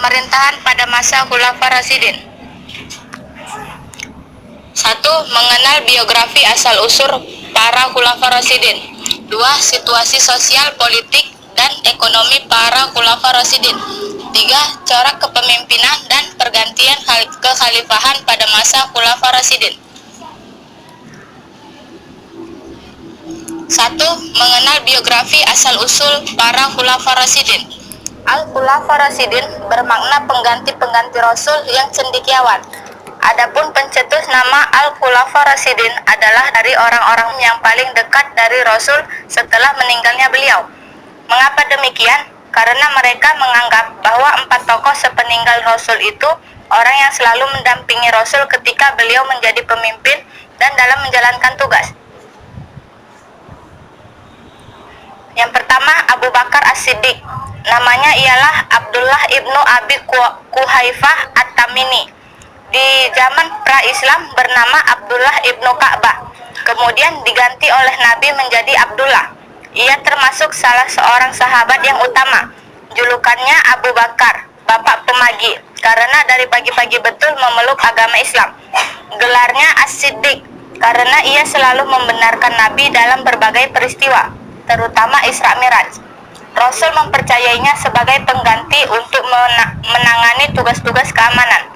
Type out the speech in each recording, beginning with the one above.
Pemerintahan pada masa Khulafaur Rasyidin. 1. Mengenal biografi asal-usul para Khulafaur Rasyidin. 2. Situasi sosial, politik, dan ekonomi para Khulafaur Rasyidin. 3. Corak kepemimpinan dan pergantian kekhalifahan pada masa Khulafaur Rasyidin. 1. Mengenal biografi asal-usul para Khulafaur Rasyidin. Al-Khulafaur Rasyidin bermakna pengganti-pengganti Rasul yang cendekiawan. Adapun pencetus nama Al-Khulafaur Rasyidin adalah dari orang-orang yang paling dekat dari Rasul setelah meninggalnya beliau. Mengapa demikian? Karena mereka menganggap bahwa 4 tokoh sepeninggal Rasul itu orang yang selalu mendampingi Rasul ketika beliau menjadi pemimpin dan dalam menjalankan tugas. Yang pertama, Abu Bakar As-Siddiq. Namanya ialah Abdullah ibnu Abi Quhaifah At-Tamimi. Di zaman pra-Islam bernama Abdullah ibnu Ka'bah. Kemudian diganti oleh Nabi menjadi Abdullah. Ia termasuk salah seorang sahabat yang utama. Julukannya Abu Bakar, bapak pemagi, karena dari pagi-pagi betul memeluk agama Islam. Gelarnya As-Siddiq karena ia selalu membenarkan Nabi dalam berbagai peristiwa, terutama Isra Miraj. Rasul mempercayainya sebagai pengganti untuk menangani tugas-tugas keamanan.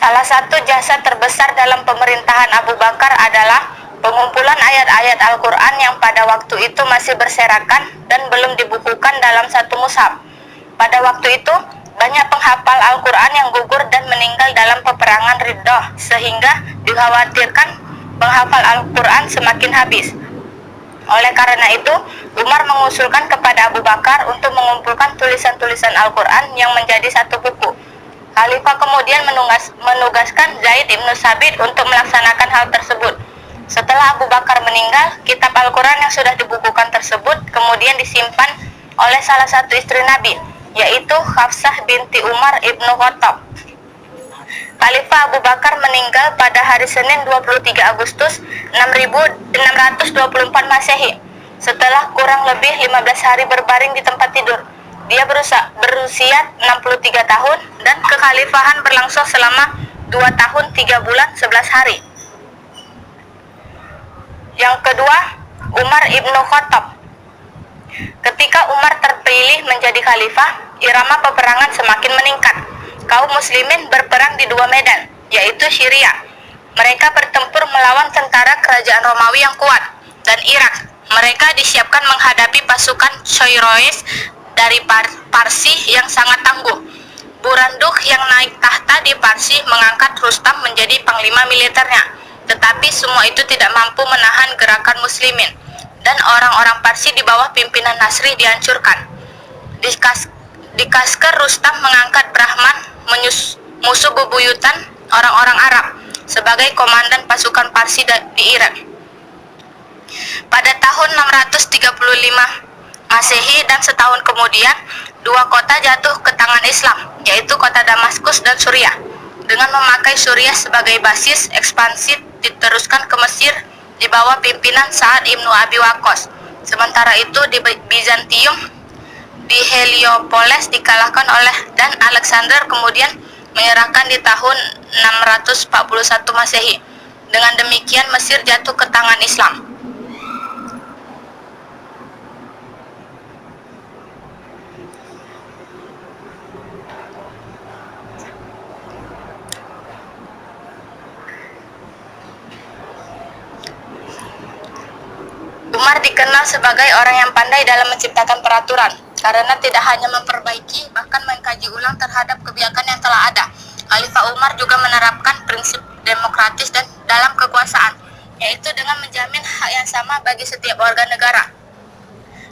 Salah satu jasa terbesar dalam pemerintahan Abu Bakar adalah pengumpulan ayat-ayat Al-Quran yang pada waktu itu masih berserakan dan belum dibukukan dalam satu mushaf. Pada waktu itu, banyak penghafal Al-Quran yang gugur dan meninggal dalam peperangan Riddah, sehingga dikhawatirkan penghafal Al-Quran semakin habis. Oleh karena itu, Umar mengusulkan kepada Abu Bakar untuk mengumpulkan tulisan-tulisan Al-Quran yang menjadi satu buku. Khalifah kemudian menugaskan Zaid ibnu Sabit untuk melaksanakan hal tersebut. Setelah Abu Bakar meninggal, kitab Al-Quran yang sudah dibukukan tersebut kemudian disimpan oleh salah satu istri Nabi, yaitu Hafsah binti Umar ibnu Khattab. Khalifah Abu Bakar meninggal pada hari Senin 23 Agustus 6624 Masehi. Setelah kurang lebih 15 hari berbaring di tempat tidur. Dia berusia 63 tahun dan kekhalifahan berlangsung selama 2 tahun 3 bulan 11 hari. Yang kedua, Umar ibnu Khattab. Ketika Umar terpilih menjadi khalifah, irama peperangan semakin meningkat. Kaum muslimin berperang di 2 medan, yaitu Syria. Mereka bertempur melawan tentara kerajaan Romawi yang kuat, dan Irak. Mereka disiapkan menghadapi pasukan Shoirois dari Parsi yang sangat tangguh. Buranduk yang naik tahta di Parsi mengangkat Rustam menjadi panglima militernya, tetapi semua itu tidak mampu menahan gerakan muslimin, dan orang-orang Parsi di bawah pimpinan Nasri dihancurkan. Di Kasker, Rustam mengangkat Brahman, musuh bebuyutan orang-orang Arab, sebagai komandan pasukan Parsi di Irak. Pada tahun 635 Masehi dan setahun kemudian, 2 kota jatuh ke tangan Islam, yaitu kota Damaskus dan Suriah. Dengan memakai Suriah sebagai basis, ekspansi diteruskan ke Mesir di bawah pimpinan Sa'ad ibnu Abi Waqqas. Sementara itu di Bizantium, di Heliopolis dikalahkan oleh dan Alexander kemudian menyerahkan di tahun 641 Masehi. Dengan demikian Mesir jatuh ke tangan Islam. Umar dikenal sebagai orang yang pandai dalam menciptakan peraturan, karena tidak hanya memperbaiki, bahkan mengkaji ulang terhadap kebijakan yang telah ada. Khalifah Umar juga menerapkan prinsip demokratis dan dalam kekuasaan, yaitu dengan menjamin hak yang sama bagi setiap warga negara.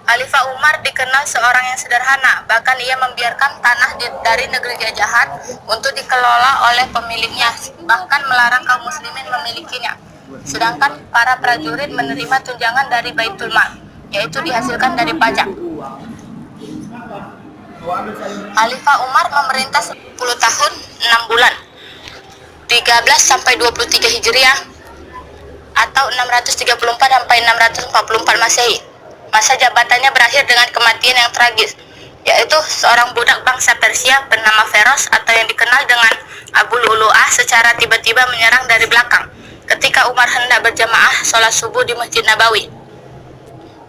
Khalifah Umar dikenal seorang yang sederhana, bahkan ia membiarkan tanah dari negeri jajahan untuk dikelola oleh pemiliknya, bahkan melarang kaum muslimin memilikinya. Sedangkan para prajurit menerima tunjangan dari Baitul Mal, yaitu dihasilkan dari pajak. Khalifah Umar memerintah 10 tahun 6 bulan 13 sampai 23 Hijriah atau 634 sampai 644 Masehi. Masa jabatannya berakhir dengan kematian yang tragis, yaitu seorang budak bangsa Persia bernama Feroz atau yang dikenal dengan Abu Lu'lu'ah secara tiba-tiba menyerang dari belakang ketika Umar hendak berjamaah sholat subuh di Masjid Nabawi.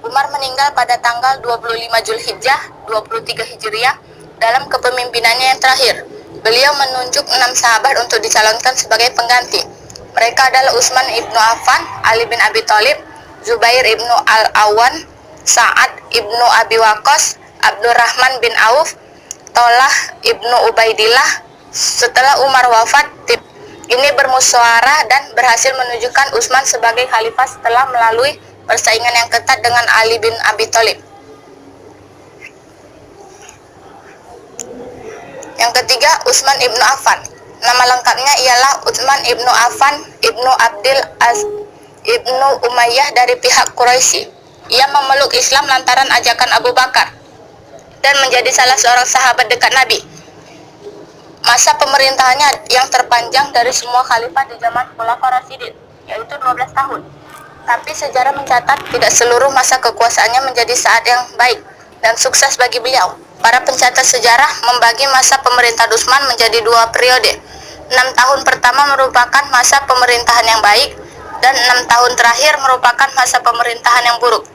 Umar meninggal pada tanggal 25 Zulhijjah 23 Hijriah dalam kepemimpinannya yang terakhir. Beliau menunjuk 6 sahabat untuk dicalonkan sebagai pengganti. Mereka adalah Utsman ibnu Affan, Ali bin Abi Thalib, Zubair ibnu Al-Awan, Sa'ad ibnu Abi Waqqas, Abdurrahman bin Auf, Tolah ibnu Ubaidillah. Setelah Umar wafat, tim ini bermusyawarah dan berhasil menunjukkan Utsman sebagai khalifah setelah melalui persaingan yang ketat dengan Ali bin Abi Thalib. Yang ketiga, Utsman ibnu Affan. Nama lengkapnya ialah Utsman ibnu Affan ibnu Abdil ibnu Umayyah dari pihak Quraisy. Ia memeluk Islam lantaran ajakan Abu Bakar dan menjadi salah seorang sahabat dekat Nabi. Masa pemerintahannya yang terpanjang dari semua khalifah di zaman Khulafaur Rasyidin, yaitu 12 tahun. Tapi sejarah mencatat tidak seluruh masa kekuasaannya menjadi saat yang baik dan sukses bagi beliau. Para pencatat sejarah membagi masa pemerintahan Utsman menjadi 2 periode. 6 tahun pertama merupakan masa pemerintahan yang baik dan 6 tahun terakhir merupakan masa pemerintahan yang buruk.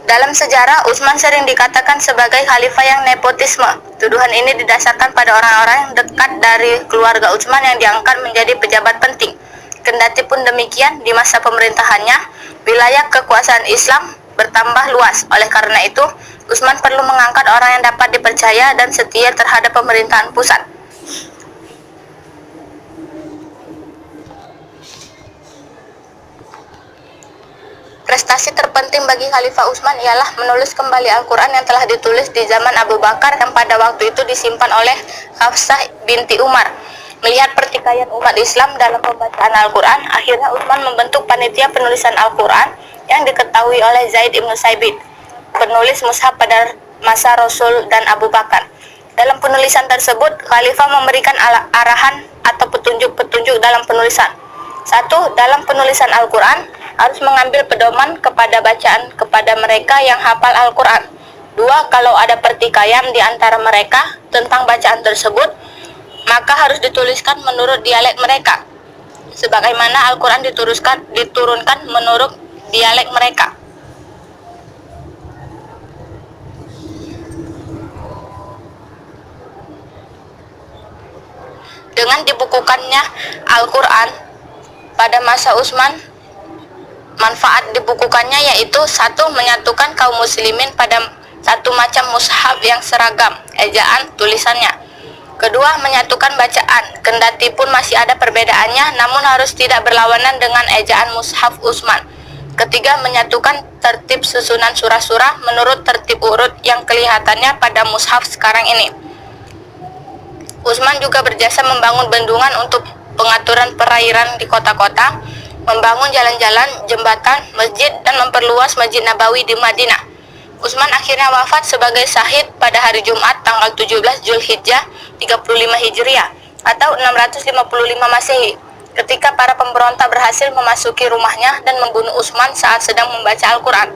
Dalam sejarah, Utsman sering dikatakan sebagai khalifah yang nepotisme. Tuduhan ini didasarkan pada orang-orang yang dekat dari keluarga Utsman yang diangkat menjadi pejabat penting. Kendati pun demikian, di masa pemerintahannya, wilayah kekuasaan Islam bertambah luas. Oleh karena itu, Utsman perlu mengangkat orang yang dapat dipercaya dan setia terhadap pemerintahan pusat. Prestasi terpenting bagi Khalifah Utsman ialah menulis kembali Al-Quran yang telah ditulis di zaman Abu Bakar yang pada waktu itu disimpan oleh Hafsah binti Umar. Melihat pertikaian umat Islam dalam pembacaan Al-Quran, akhirnya Utsman membentuk panitia penulisan Al-Quran yang diketahui oleh Zaid ibnu Saibit, penulis mushaf pada masa Rasul dan Abu Bakar. Dalam penulisan tersebut, Khalifah memberikan arahan atau petunjuk-petunjuk dalam penulisan. 1. Dalam penulisan Al-Quran, harus mengambil pedoman kepada bacaan kepada mereka yang hafal Al-Quran. 2. Kalau ada pertikaian di antara mereka tentang bacaan tersebut, maka harus dituliskan menurut dialek mereka, sebagaimana Al-Quran diturunkan menurut dialek mereka. Dengan dibukukannya Al-Quran pada masa Utsman, manfaat dibukukannya yaitu 1. Menyatukan kaum muslimin pada satu macam mushaf yang seragam ejaan tulisannya. 2. Menyatukan bacaan, kendati pun masih ada perbedaannya, namun harus tidak berlawanan dengan ejaan mushaf Utsman. 3. Menyatukan tertib susunan surah-surah menurut tertib urut yang kelihatannya pada mushaf sekarang ini. Utsman juga berjasa membangun bendungan untuk pengaturan perairan di kota-kota, membangun jalan-jalan, jembatan, masjid, dan memperluas Masjid Nabawi di Madinah. Utsman akhirnya wafat sebagai syahid pada hari Jumat tanggal 17 Zulhijjah 35 Hijriah atau 655 Masehi, ketika para pemberontak berhasil memasuki rumahnya dan membunuh Utsman saat sedang membaca Al-Quran.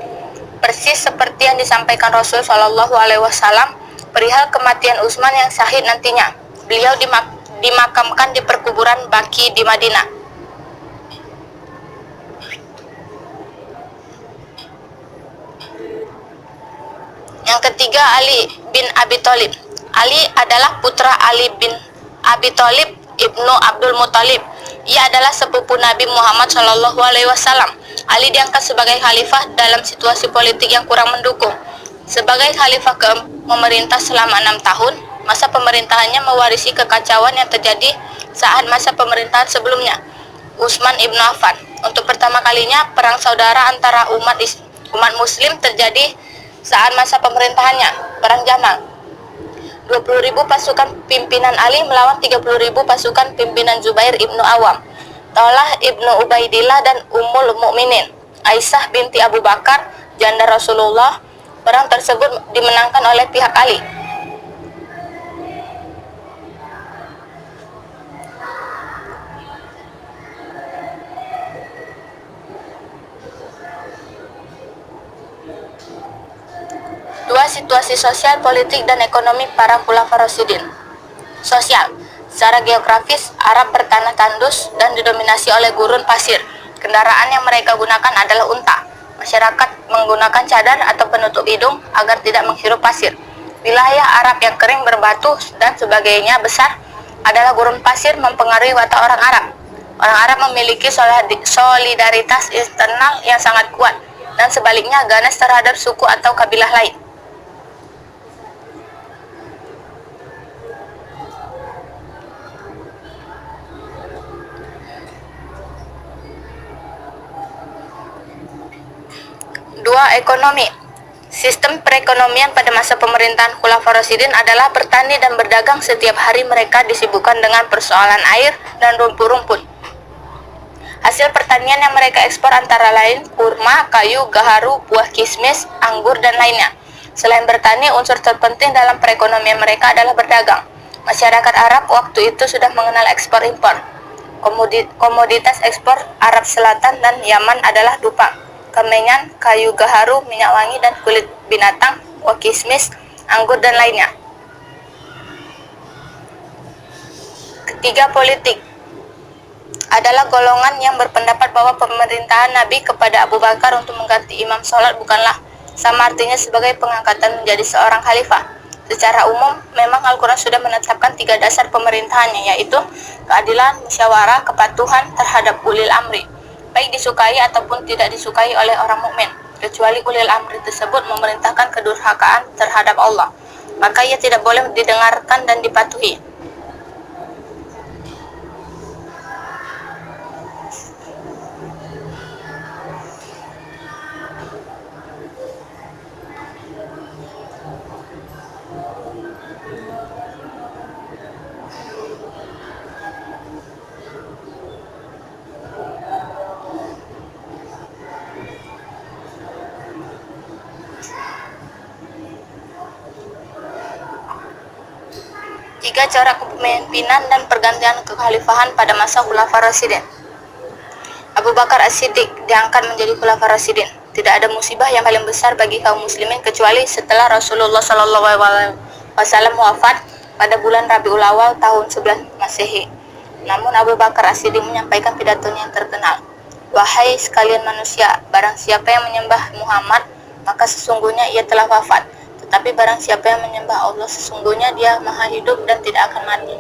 Persis seperti yang disampaikan Rasul Shallallahu Alaihi Wasallam perihal kematian Utsman yang syahid nantinya. Beliau dimakamkan di perkuburan Baqi di Madinah. Yang ketiga, Ali bin Abi Thalib. Ali adalah putra Ali bin Abi Thalib ibnu Abdul Muthalib. Ia adalah sepupu Nabi Muhammad Shallallahu Alaihi Wasallam. Ali diangkat sebagai khalifah dalam situasi politik yang kurang mendukung. Sebagai khalifah memerintah selama 6 tahun, masa pemerintahannya mewarisi kekacauan yang terjadi saat masa pemerintahan sebelumnya, Utsman ibnu Affan. Untuk pertama kalinya, perang saudara antara umat muslim terjadi saat masa pemerintahannya, Perang Jamal. 20.000 pasukan pimpinan Ali melawan 30.000 pasukan pimpinan Zubair ibnu Awam, Talha ibnu Ubaidillah dan Ummul Mukminin Aisyah binti Abu Bakar, janda Rasulullah. Perang tersebut dimenangkan oleh pihak Ali. Dua, situasi sosial, politik, dan ekonomi para Khulafaur Rasyidin. Sosial. Secara geografis, Arab bertanah tandus dan didominasi oleh gurun pasir. Kendaraan yang mereka gunakan adalah unta. Masyarakat menggunakan cadar atau penutup hidung agar tidak menghirup pasir. Wilayah Arab yang kering, berbatu, dan sebagainya besar adalah gurun pasir mempengaruhi watak orang Arab. Orang Arab memiliki solidaritas internal yang sangat kuat, dan sebaliknya ganas terhadap suku atau kabilah lain. Dua, ekonomi. Sistem perekonomian pada masa pemerintahan Khulafaur Rasyidin adalah bertani dan berdagang. Setiap hari mereka disibukkan dengan persoalan air dan rumput-rumput. Hasil pertanian yang mereka ekspor antara lain kurma, kayu, gaharu, buah kismis, anggur, dan lainnya. Selain bertani, unsur terpenting dalam perekonomian mereka adalah berdagang. Masyarakat Arab waktu itu sudah mengenal ekspor-impor. Komoditas ekspor Arab Selatan dan Yaman adalah dupa, kemenyan, kayu gaharu, minyak wangi, dan kulit binatang, buah kismis, anggur, dan lainnya. Ketiga, politik. Adalah golongan yang berpendapat bahwa pemerintahan Nabi kepada Abu Bakar untuk mengganti imam sholat bukanlah sama artinya sebagai pengangkatan menjadi seorang khalifah. Secara umum, memang Al-Quran sudah menetapkan 3 dasar pemerintahannya, yaitu keadilan, musyawarah, kepatuhan terhadap ulil amri, baik disukai ataupun tidak disukai oleh orang mukmin, kecuali ulil amri tersebut memerintahkan kedurhakaan terhadap Allah, maka ia tidak boleh didengarkan dan dipatuhi. Tiga, corak kepemimpinan dan pergantian kekhalifahan pada masa Khulafaur Rasyidin. Abu Bakar As-Siddiq diangkat menjadi Khulafaur Rasyidin. Tidak ada musibah yang paling besar bagi kaum muslimin kecuali setelah Rasulullah SAW wafat pada bulan Rabiul Awal tahun 11 Masehi. Namun Abu Bakar As-Siddiq menyampaikan pidatonya yang terkenal. Wahai sekalian manusia, barang siapa yang menyembah Muhammad, maka sesungguhnya ia telah wafat. Tetapi barang siapa yang menyembah Allah, sesungguhnya dia maha hidup dan tidak akan mati.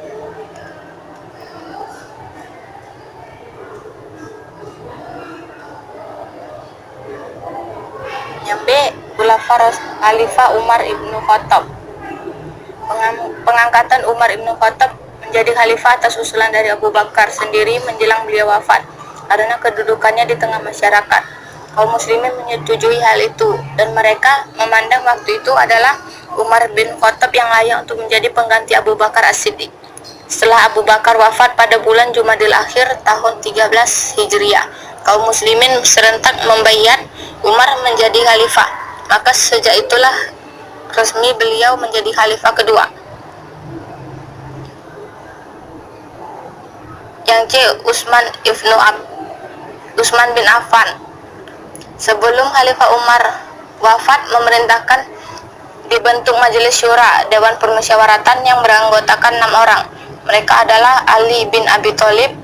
Yang B, Khalifah Umar ibnu Khattab. Pengangkatan Umar ibnu Khattab menjadi khalifah atas usulan dari Abu Bakar sendiri menjelang beliau wafat, karena kedudukannya di tengah masyarakat. Kaum muslimin menyetujui hal itu, dan mereka memandang waktu itu adalah Umar bin Khattab yang layak untuk menjadi pengganti Abu Bakar As-Siddiq. Setelah Abu Bakar wafat pada bulan Jumadil Akhir tahun 13 Hijriah, kaum muslimin serentak membaiat Umar menjadi khalifah. Maka sejak itulah resmi beliau menjadi khalifah kedua. Yang C, Utsman bin Affan. Sebelum Khalifah Umar wafat, memerintahkan dibentuk Majelis Syura, Dewan Permusyawaratan yang beranggotakan 6 orang. Mereka adalah Ali bin Abi Thalib,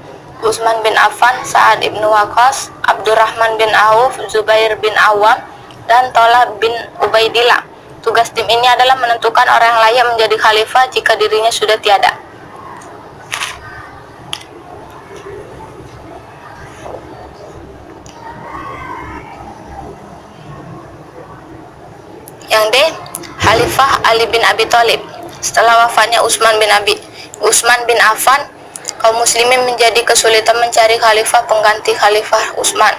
Utsman bin Affan, Sa'ad ibn Waqqas, Abdurrahman bin Auf, Zubair bin Awam, dan Talha bin Ubaidillah. Tugas tim ini adalah menentukan orang yang layak menjadi khalifah jika dirinya sudah tiada. Yang D, Khalifah Ali bin Abi Thalib. Setelah wafatnya Utsman bin Affan, kaum muslimin menjadi kesulitan mencari khalifah pengganti Khalifah Utsman.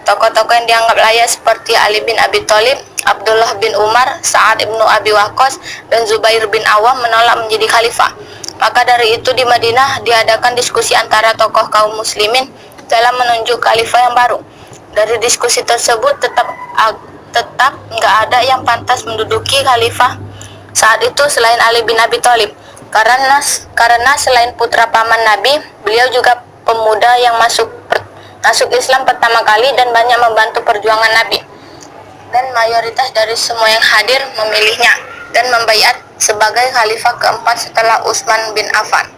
Tokoh-tokoh yang dianggap layak seperti Ali bin Abi Thalib, Abdullah bin Umar, Sa'ad ibnu Abi Waqqas, dan Zubair bin Awam menolak menjadi khalifah. Maka dari itu di Madinah diadakan diskusi antara tokoh kaum muslimin dalam menunjuk khalifah yang baru. Dari diskusi tersebut tetap nggak ada yang pantas menduduki khalifah saat itu selain Ali bin Abi Thalib. Karena selain putra paman Nabi, beliau juga pemuda yang masuk Islam pertama kali dan banyak membantu perjuangan Nabi. Dan mayoritas dari semua yang hadir memilihnya dan membaiat sebagai khalifah keempat setelah Utsman bin Affan.